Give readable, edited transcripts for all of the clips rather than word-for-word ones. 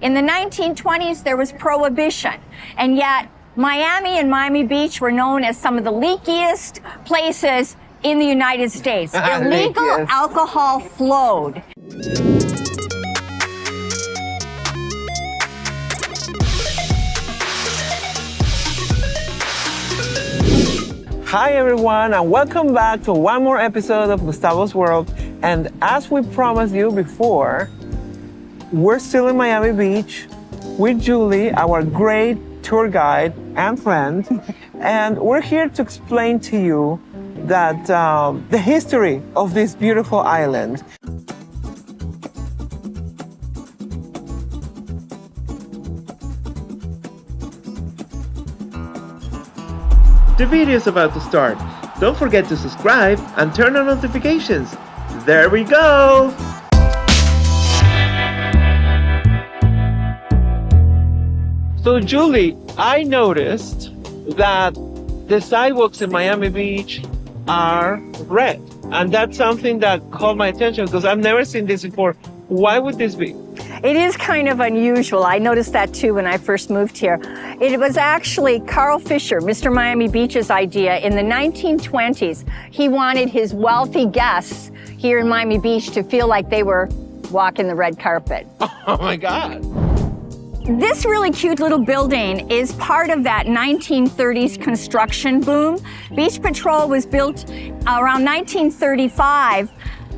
In the 1920s, there was prohibition, and yet Miami and Miami Beach were known as some of the leakiest places in the United States. Illegal alcohol flowed. Hi everyone, and welcome back to one more episode of Gustavo's World. And as we promised you before, we're still in Miami Beach with Julie, our great tour guide and friend. And we're here to explain to you that the history of this beautiful island. The video is about to start. Don't forget to subscribe and turn on notifications. There we go! So Julie, I noticed that the sidewalks in Miami Beach are red. And that's something that caught my attention because I've never seen this before. Why would this be? It is kind of unusual. I noticed that too when I first moved here. It was actually Carl Fisher, Mr. Miami Beach's idea in the 1920s. He wanted his wealthy guests here in Miami Beach to feel like they were walking the red carpet. Oh my God. This really cute little building is part of that 1930s construction boom. Beach Patrol was built around 1935,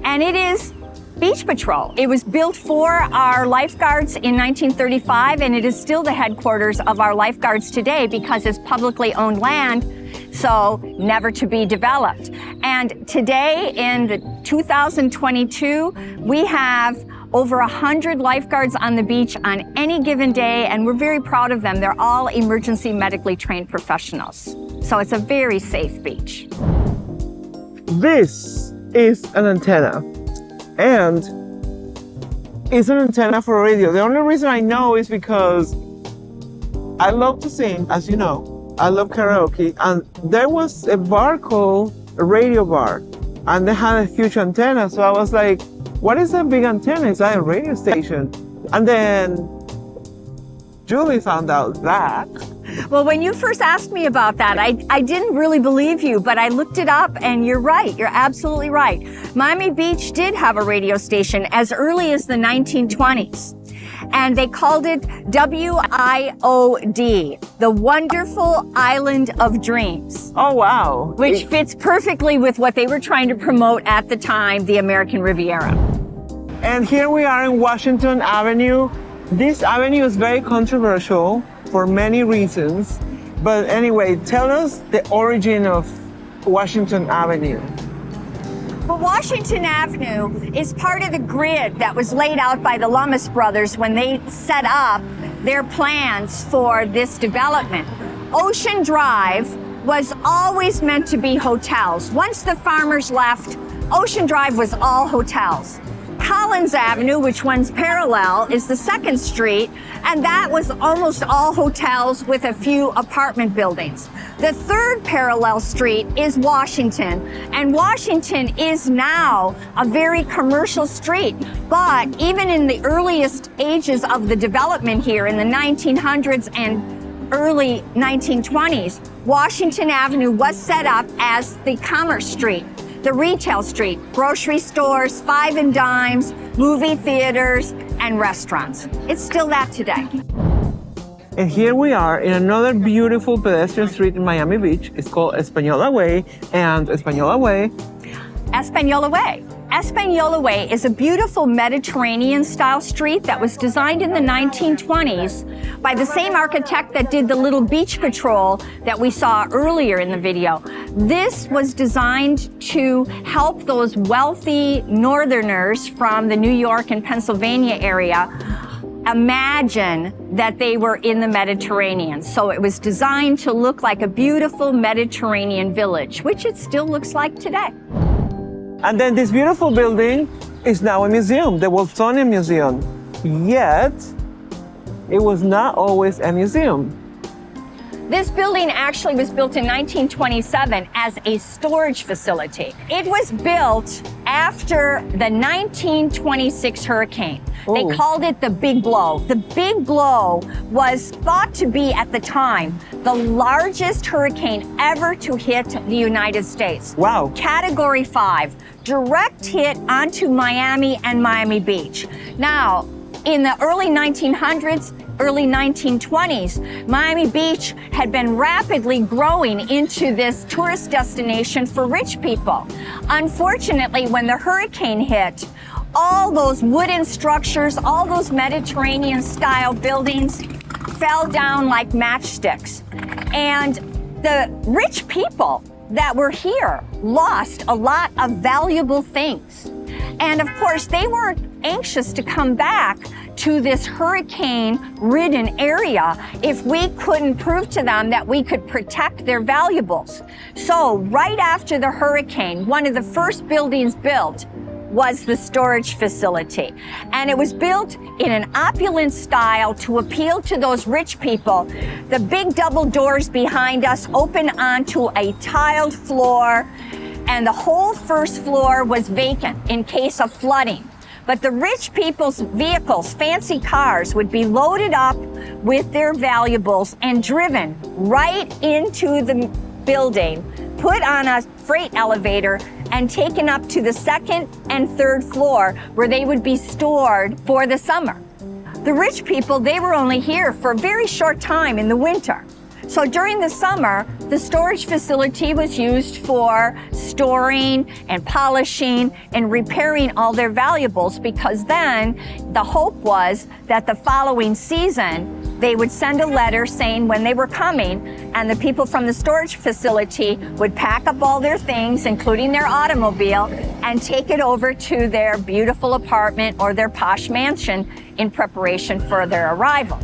and it is Beach Patrol. It was built for our lifeguards in 1935, and it is still the headquarters of our lifeguards today because it's publicly owned land, so never to be developed. And today, in 2022, we have over 100 lifeguards on the beach on any given day, and we're very proud of them. They're all emergency medically trained professionals. So it's a very safe beach. This is an antenna, and it's an antenna for radio. The only reason I know is because I love to sing, as you know. I love karaoke, and there was a bar called a Radio Bar, and they had a huge antenna, so I was like, what is that big antenna? Is that a radio station? And then Julie found out that. Well, when you first asked me about that, I didn't really believe you, but I looked it up, and you're right. You're absolutely right. Miami Beach did have a radio station as early as the 1920s, and they called it WIOD, the Wonderful Island of Dreams. Oh, wow. Which fits perfectly with what they were trying to promote at the time, the American Riviera. And here we are in Washington Avenue. This avenue is very controversial for many reasons. But anyway, tell us the origin of Washington Avenue. Well, Washington Avenue is part of the grid that was laid out by the Lummis brothers when they set up their plans for this development. Ocean Drive was always meant to be hotels. Once the farmers left, Ocean Drive was all hotels. Collins Avenue, which runs parallel, is the second street, and that was almost all hotels with a few apartment buildings. The third parallel street is Washington, and Washington is now a very commercial street. But even in the earliest ages of the development here in the 1900s and early 1920s, Washington Avenue was set up as the commerce street, the retail street, grocery stores, five and dimes, movie theaters, and restaurants. It's still that today. And here we are in another beautiful pedestrian street in Miami Beach. It's called Española Way, and Española Way. Española Way. Española Way is a beautiful Mediterranean-style street that was designed in the 1920s by the same architect that did the little beach patrol that we saw earlier in the video. This was designed to help those wealthy northerners from the New York and Pennsylvania area imagine that they were in the Mediterranean. So it was designed to look like a beautiful Mediterranean village, which it still looks like today. And then this beautiful building is now a museum, the Wolfsonian Museum. Yet, it was not always a museum. This building actually was built in 1927 as a storage facility. It was built after the 1926 hurricane. They called it the Big Blow. The Big Blow was thought to be, at the time, the largest hurricane ever to hit the United States. Wow. Category 5, direct hit onto Miami and Miami Beach. Now, in the early 1900s, early 1920s, Miami Beach had been rapidly growing into this tourist destination for rich people. Unfortunately, when the hurricane hit, all those wooden structures, all those Mediterranean-style buildings fell down like matchsticks. And the rich people that were here lost a lot of valuable things. And of course, they weren't anxious to come back to this hurricane-ridden area if we couldn't prove to them that we could protect their valuables. So right after the hurricane, one of the first buildings built was the storage facility. And it was built in an opulent style to appeal to those rich people. The big double doors behind us open onto a tiled floor, and the whole first floor was vacant in case of flooding. But the rich people's vehicles, fancy cars, would be loaded up with their valuables and driven right into the building, put on a freight elevator, and taken up to the second and third floor where they would be stored for the summer. The rich people, they were only here for a very short time in the winter. So during the summer, the storage facility was used for storing and polishing and repairing all their valuables, because then the hope was that the following season, they would send a letter saying when they were coming, and the people from the storage facility would pack up all their things, including their automobile, and take it over to their beautiful apartment or their posh mansion in preparation for their arrival.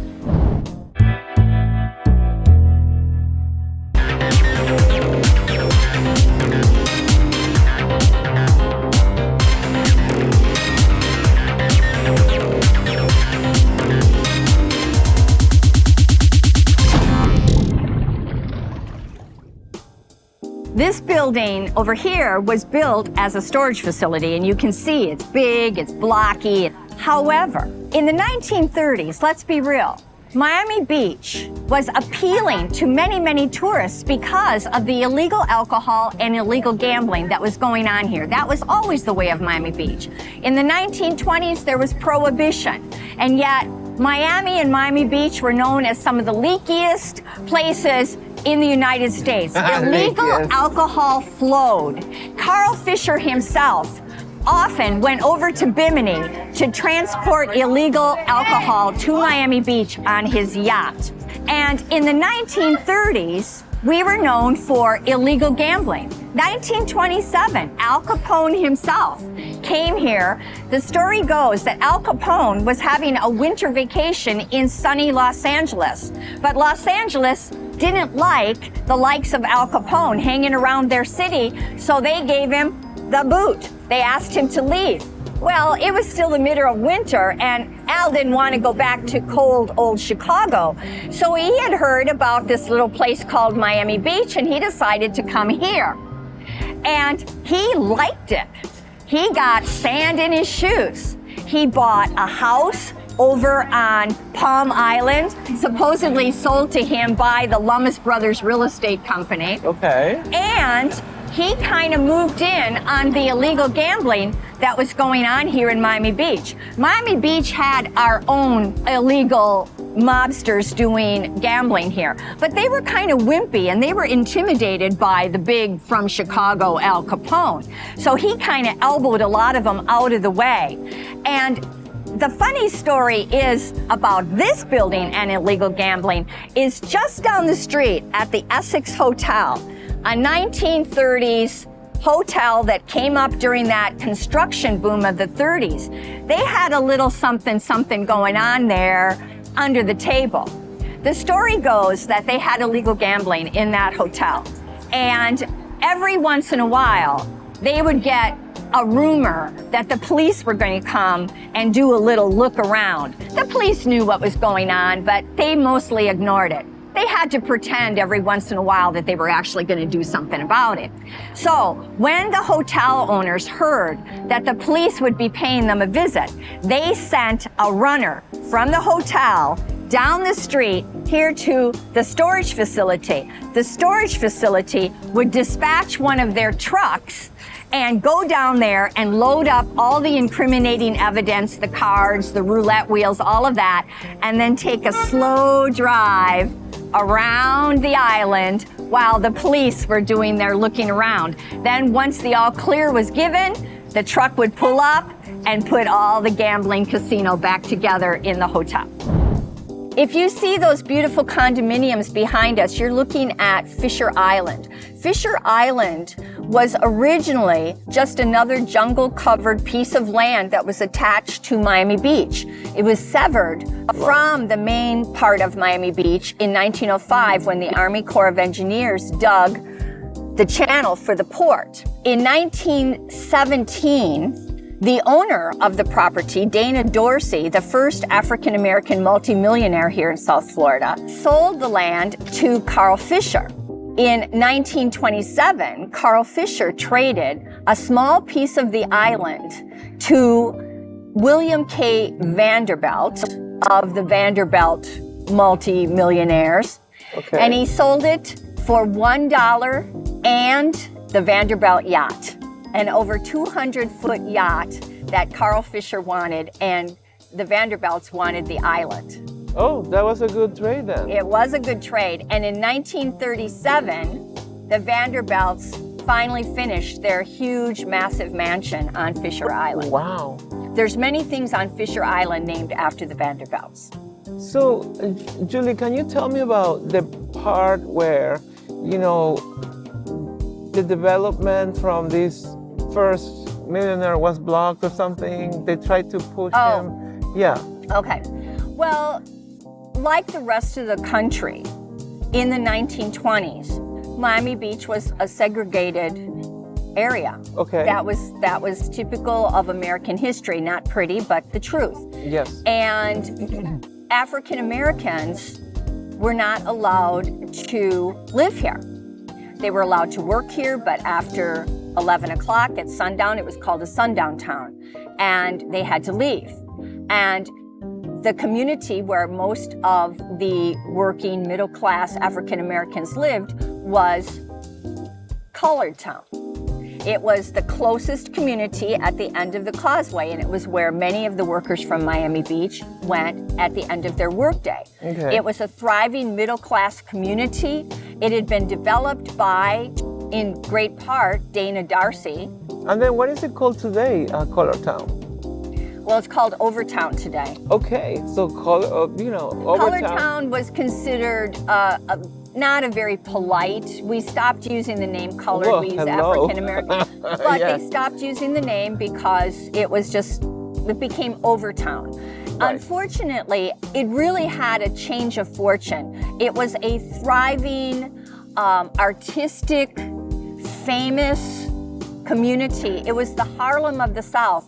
This building over here was built as a storage facility, and you can see it's big, it's blocky. However, in the 1930s, let's be real, Miami Beach was appealing to many, many tourists because of the illegal alcohol and illegal gambling that was going on here. That was always the way of Miami Beach. In the 1920s, there was prohibition, and yet Miami and Miami Beach were known as some of the leakiest places in the United States. Illegal alcohol flowed. Carl Fisher himself often went over to Bimini to transport illegal alcohol to Miami Beach on his yacht. And in the 1930s, we were known for illegal gambling. 1927, Al Capone himself came here. The story goes that Al Capone was having a winter vacation in sunny Los Angeles, but Los Angeles didn't like the likes of Al Capone hanging around their city, so they gave him the boot. They asked him to leave. Well, it was still the middle of winter, and Al didn't want to go back to cold, old Chicago. So he had heard about this little place called Miami Beach, and he decided to come here. And he liked it. He got sand in his shoes. He bought a house over on Palm Island, supposedly sold to him by the Lummis Brothers Real Estate Company. Okay. And he kind of moved in on the illegal gambling that was going on here in Miami Beach. Miami Beach had our own illegal mobsters doing gambling here, but they were kind of wimpy and they were intimidated by the big from Chicago Al Capone. So he kind of elbowed a lot of them out of the way. And the funny story is about this building and illegal gambling is just down the street at the Essex Hotel, a 1930s hotel that came up during that construction boom of the 30s. They had a little something going on there under the table. The story goes that they had illegal gambling in that hotel, and every once in a while they would get a rumor that the police were going to come and do a little look around. The police knew what was going on, but they mostly ignored it. they had to pretend every once in a while that they were actually going to do something about it. So when the hotel owners heard that the police would be paying them a visit, they sent a runner from the hotel down the street here to the storage facility. The storage facility would dispatch one of their trucks and go down there and load up all the incriminating evidence, the cards, the roulette wheels, all of that, and then take a slow drive around the island while the police were doing their looking around. Then once the all clear was given, the truck would pull up and put all the gambling casino back together in the hotel. If you see those beautiful condominiums behind us, you're looking at Fisher Island. Fisher Island was originally just another jungle-covered piece of land that was attached to Miami Beach. It was severed from the main part of Miami Beach in 1905 when the Army Corps of Engineers dug the channel for the port. In 1917, the owner of the property, Dana Dorsey, the first African-American multimillionaire here in South Florida, sold the land to Carl Fisher. In 1927, Carl Fisher traded a small piece of the island to William K. Vanderbilt of the Vanderbilt multimillionaires. Okay. And he sold it for $1 and the Vanderbilt yacht, an over 200-foot yacht that Carl Fisher wanted, and the Vanderbilts wanted the island. Oh, that was a good trade then. It was a good trade. And in 1937, the Vanderbilts finally finished their huge, massive mansion on Fisher Island. Wow. There's many things on Fisher Island named after the Vanderbilts. So, Julie, can you tell me about the part where, the development from this first millionaire was blocked or something? They tried to push him. Yeah. Okay. Well, like the rest of the country, in the 1920s, Miami Beach was a segregated area. Okay. That was typical of American history, not pretty, but the truth. Yes. And African Americans were not allowed to live here. They were allowed to work here, but after 11 o'clock at sundown, it was called a sundown town, and they had to leave. And the community where most of the working middle-class African Americans lived was Colored Town. It was the closest community at the end of the causeway, and it was where many of the workers from Miami Beach went at the end of their workday. Okay. It was a thriving middle-class community. It had been developed by, in great part, Dana Dorsey. And then what is it called today, Color Town? Well, it's called Overtown today. Okay, so Overtown. Colored Town was considered not a very polite. We stopped using the name colored. Whoa, we use hello. African American. But Yeah. they stopped using the name because it became Overtown. Right. Unfortunately, it really had a change of fortune. It was a thriving, artistic, famous community. It was the Harlem of the South.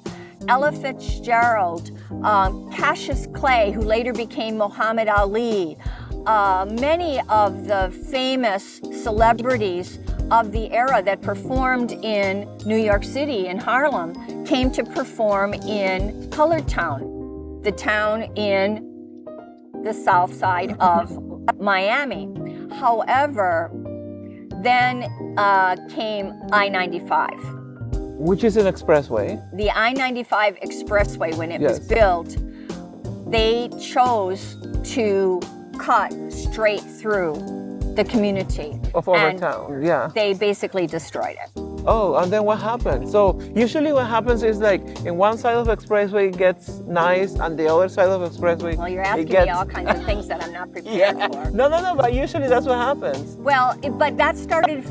Ella Fitzgerald, Cassius Clay, who later became Muhammad Ali, many of the famous celebrities of the era that performed in New York City in Harlem came to perform in Colored Town, the town in the south side of Miami. However, then came I-95. Which is an expressway. The I-95 expressway, when it Yes. was built, they chose to cut straight through the community. Of and Overtown, yeah. They basically destroyed it. Oh, and then what happened? So usually what happens is like in one side of the expressway it gets nice and the other side of the expressway Well, you're asking it gets... me all kinds of things that I'm not prepared for. No, but usually that's what happens. Well, but that started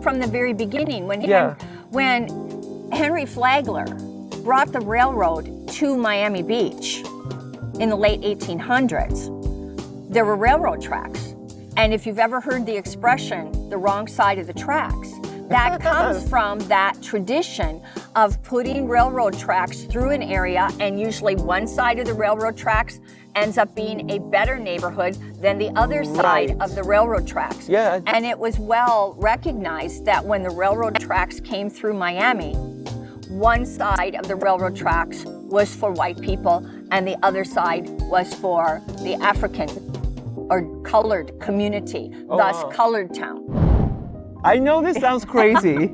from the very beginning when Henry Flagler brought the railroad to Miami Beach in the late 1800s. There were railroad tracks. And if you've ever heard the expression, the wrong side of the tracks, that comes from that tradition of putting railroad tracks through an area, and usually one side of the railroad tracks ends up being a better neighborhood than the other side of the railroad tracks. Yeah. And it was well recognized that when the railroad tracks came through Miami, one side of the railroad tracks was for white people and the other side was for the African or colored community, thus colored town. I know this sounds crazy,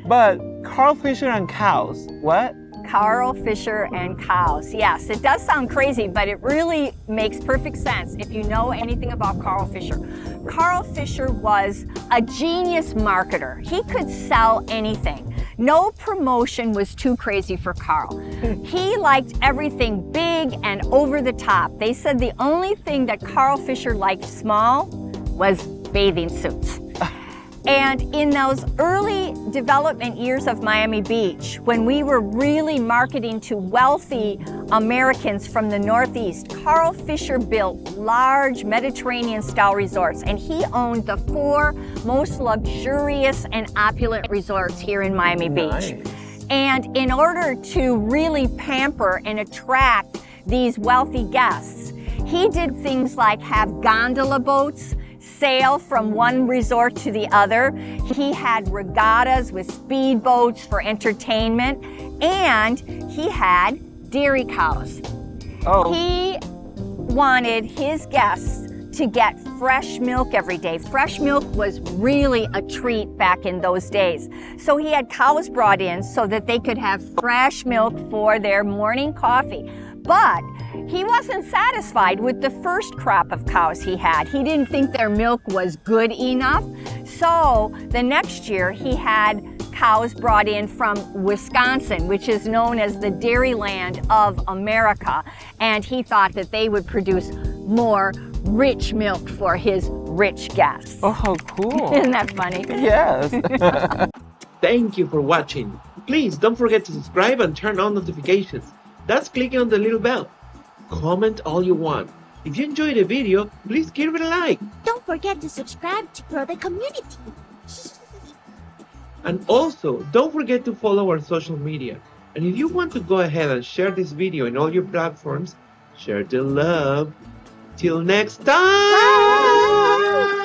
but Carl Fisher and cows, what? Carl Fisher and cows. Yes, it does sound crazy, but it really makes perfect sense if you know anything about Carl Fisher. Carl Fisher was a genius marketer. He could sell anything. No promotion was too crazy for Carl. He liked everything big and over the top. They said the only thing that Carl Fisher liked small was bathing suits. And in those early development years of Miami Beach, when we were really marketing to wealthy Americans from the Northeast, Carl Fisher built large Mediterranean-style resorts, and he owned the 4 most luxurious and opulent resorts here in Miami Beach. And in order to really pamper and attract these wealthy guests, he did things like have gondola boats sail from one resort to the other. He had regattas with speedboats for entertainment, and he had dairy cows. He wanted his guests to get fresh milk every day. Fresh milk was really a treat back in those days. So he had cows brought in so that they could have fresh milk for their morning coffee. But he wasn't satisfied with the first crop of cows he had. He didn't think their milk was good enough. So the next year he had cows brought in from Wisconsin, which is known as the dairyland of America. And he thought that they would produce more rich milk for his rich guests. Oh, how cool. Isn't that funny? Yes. Thank you for watching. Please don't forget to subscribe and turn on notifications. That's clicking on the little bell. Comment all you want. If you enjoyed the video, please give it a like. Don't forget to subscribe to grow the community. And also, don't forget to follow our social media. And if you want to go ahead and share this video in all your platforms, share the love. Till next time! Bye.